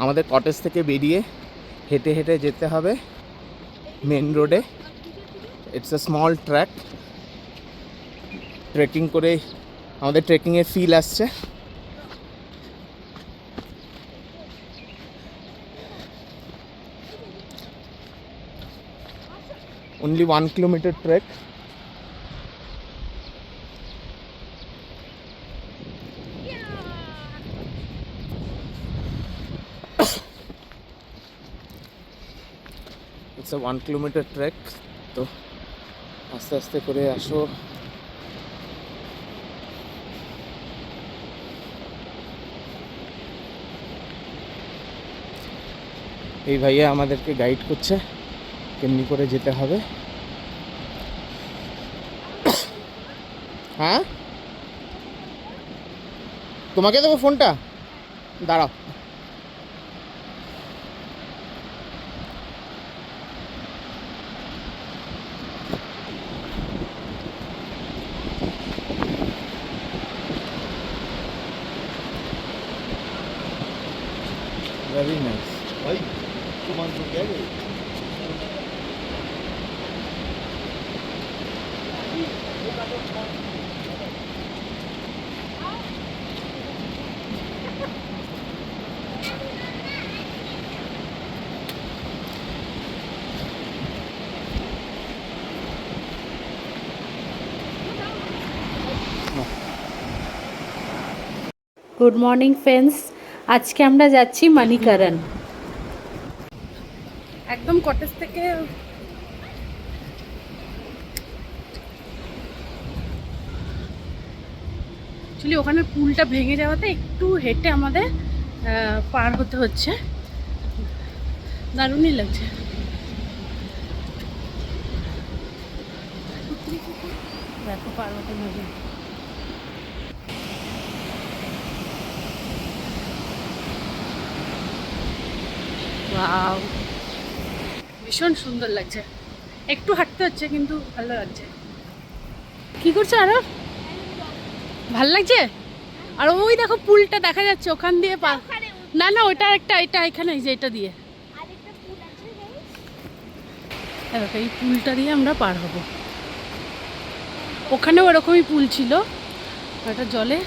আমাদের কটেজ থেকে বেরিয়ে হেঁটে হেঁটে যেতে হবে মেন রোডে। It's a small track. Trekking করে আমাদের ট্রেকিংয়ের ফিল আসছে। only 1 kilometer trek. It's a 1 kilometer trek. তো আস্তে আস্তে করে আসো। এই ভাইয়া আমাদেরকে গাইড করছে কেমনি করে যেতে হবে। হ্যাঁ, তোমাকে দেবো ফোনটা, দাঁড়াও। Very nice. भाई तुम तो क्या गए? গুড মর্নিং ফ্রেন্ডস, আজকে আমরা যাচ্ছি মানিকারণ। একদম কটেজ থেকে অ্যাকচুয়ালি ওখানে পুলটা ভেঙে যাওয়াতে একটু হেঁটে আমাদের পার হতে হচ্ছে। দারুণই লাগছে। দেখো পার হতে হবে। ওয়াও, ভীষণ সুন্দর লাগছে। একটু হাঁটতে হচ্ছে কিন্তু ভালো লাগছে। কি করছো আরো? ভাল লাগছে। আর ওই দেখো পুলটা দেখা যাচ্ছে ওখান দিয়ে না না ওইটা একটা, এটা এখানে যে এটা দিয়ে দেখো, এই পুলটা দিয়ে আমরা পার হব। ওখানেও ওরকমই পুল ছিল, ওটা জলে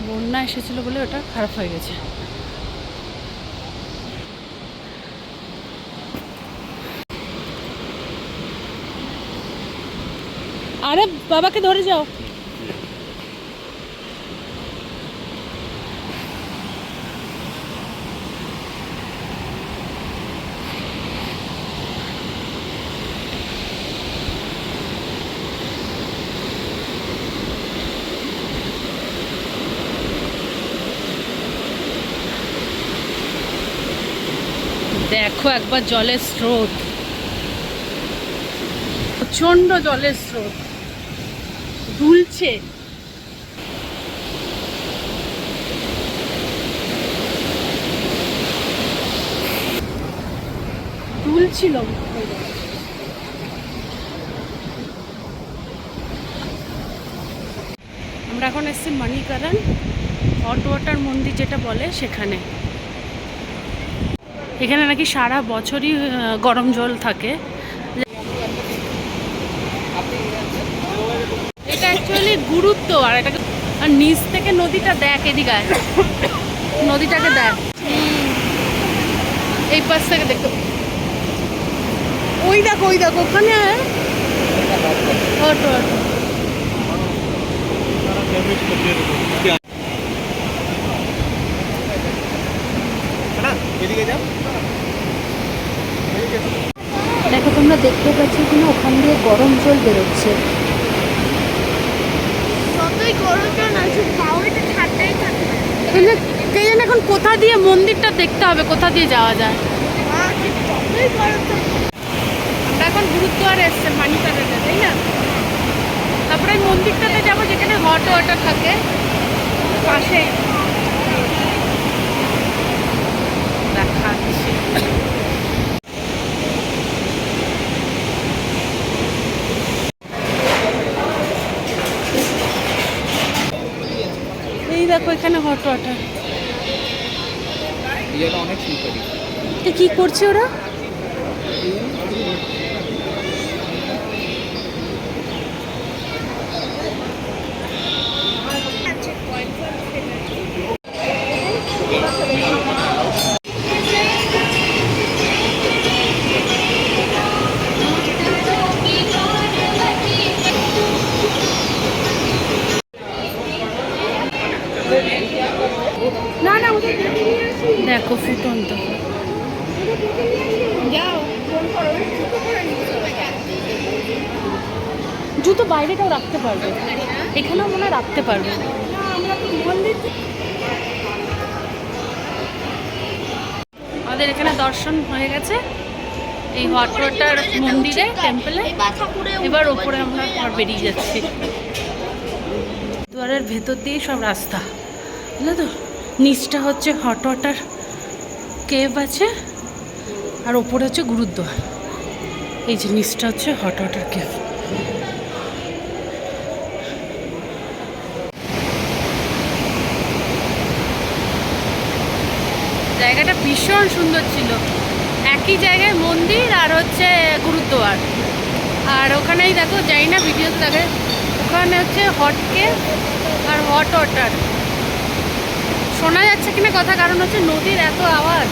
বন্যা এসেছিল বলে ওটা খারাপ হয়ে গেছে। আরে বাবাকে ধরে যাও। দেখো একবার জলের স্রোত, প্রচন্ড জলের স্রোত দুলছে। দুলছিল। আমরা এখন এসেছি মানিকারণ, হট ওয়াটার মন্দির যেটা বলে সেখানে। এখানে নাকি সারা বছরই গরম জল থাকে। এটা অ্যাকচুয়ালি গুরুত্ব। আর এটাকে আর নিচ থেকে নদীটা দেখ, এদিকে নদীটাকে দেখ, এই পাশ থেকে দেখো। ওই দেখো ওখানে অটো অটো। দেখো তোমরা দেখতে পাচ্ছ কিনা, ওখান দিয়ে গরম জল বেরোচ্ছে। এখন কোথা দিয়ে মন্দিরটা দেখতে হবে, কোথা দিয়ে যাওয়া যায়। আমরা এখন গুরুদ্বারে এসছে মানিকারণে, তাই না? তারপরে এই মন্দিরটাতে যাবো যেখানে হট ওয়াটার থাকে পাশে। দেখাচ্ছি এই দেখো এখানে হট ওয়াটার। এই জায়গা অনেক স্লিপারি। কি করছে ওরা? না না, দেখো ফুটন্ত। জুতো বাইরেটাও রাখতে পারবে, এখানেও মনে হয় রাখতে পারবে। আমাদের এখানে দর্শন হয়ে গেছে এই হট ওয়াটার মন্দিরে, টেম্পলে। এবার ওপরে আমরা আবার বেরিয়ে যাচ্ছি। দুয়ারের ভেতর দিয়েই সব রাস্তা, বুঝলে তো। নিচটা হচ্ছে হট ওয়াটার কেভ আছে, আর ওপরে হচ্ছে গুরুদ্বার। এই যে নিচটা হচ্ছে হট ওয়াটার কেভ। জায়গাটা ভীষণ সুন্দর ছিল, একই জায়গায় মন্দির আর হচ্ছে গুরুদ্বার। আর ওখানেই দেখো, যাই না ভিডিওতে দেখে, ওখানে হচ্ছে হট কেভ আর হট ওয়াটার। শোনা যাচ্ছে কিনা কথা, কারণ হচ্ছে নদীর এত আওয়াজ।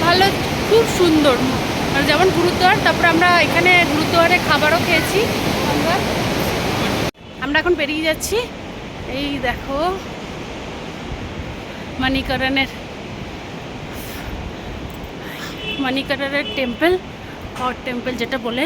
ভালো, খুব সুন্দর। আর যেমন গুরুদ্বার, তারপরে আমরা এখানে গুরুদ্বারে খাবারও খেয়েছি। আমরা এখন বেরিয়ে যাচ্ছি। এই দেখো মানিকরণের টেম্পল, হট টেম্পল যেটা বলে।